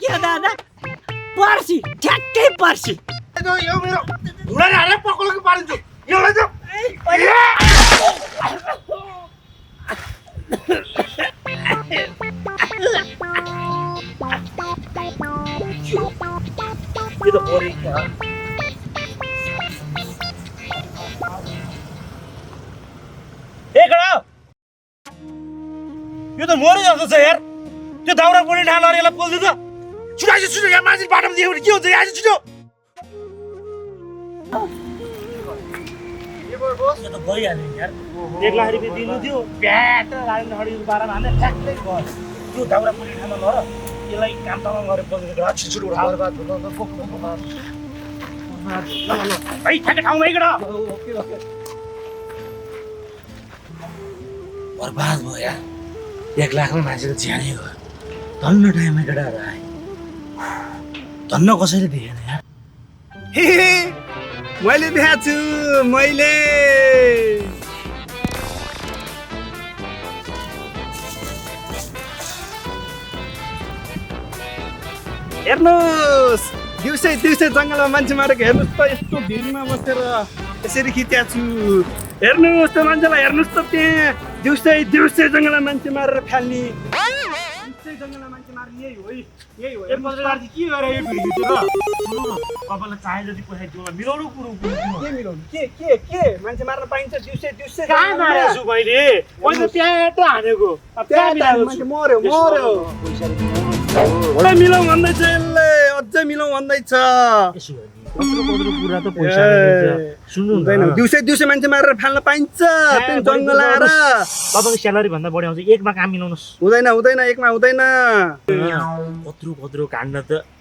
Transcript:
क्या दादा पर्सी ठ्याक्कै पर्सी यो मेरो धुराले हालेर पक्कलको पारिन्छु यसलाई चाहिँ यो त बोरी यो त मोरी जस्तो छ यार त्यो दाउरा पनि ढाल यसलाई पोल्दै त छिटो छिटो यहाँ मान्छे बाटोमा देख्यो भने के हुन्छ यहाँ छिटो यो त गइहाल्यो यार 1 लाख रुपियाँ दिनु थियो ब्याट गाडी नहडी बाह्र हान्दा ठ्याक्कै गयो त्यो दाउरा पनि ढाल ल र यसलाई काम तमाम गरेर पोल्दै गएर छिटो छिटो उठा बर्बाद भयो भाइ ठ्याक्कै ठाउँमा गएर बर्बाद भयो यार 1 लाखमा मान्छे त ज्यानै गयो धन्न टाइममा केटाहरू आए धन्न कसैले दिएन यार मैले देखाएको छु मैले हेर्नुहोस् दिउँसै दिउँसै जङ्गलमा मान्छे मारेको हेर्नुहोस् त यस्तो भिरमा बसेर यसरी खिचेको छु हेर्नुहोस् त मान्छेलाई हेर्नुहोस् त त्यहाँ दिउँसै दिउँसै जङ्गलमा मान्छे मारेर फाल्ने दिउँसै जङ्गलमा मान्छे मार्ने यही हो यही हो एक पत्रकार चाहिँ के गरेर यो भिडियो खिच्यो र तपाईँलाई चाहे जति पैसा दियो मिलाउनु कुरो के मिलाउनु के मान्छे मार्न पाइन्छ दिउँसै दिउँसै कहाँ मारेको छु मैले मैले प्याट हानेको अब कहाँ मिलाएको छु मर्यो अझै मिलाउँ भन्दैछ यसले अझै मिलाउँ भन्दैछ यसो हो नि कत्रो कुरा त पैसा सुन्नु हुँदैन दिउँसै दिउँसै मान्छे मारेर फाल्न पाइन्छ त्यो जङ्गल आएर तपाईँको स्यालेरी भन्दा बढी आउँछ एकमा काम मिलाउनुहोस् हुँदैन एकमा हुँदैन कत्रो काण्ड त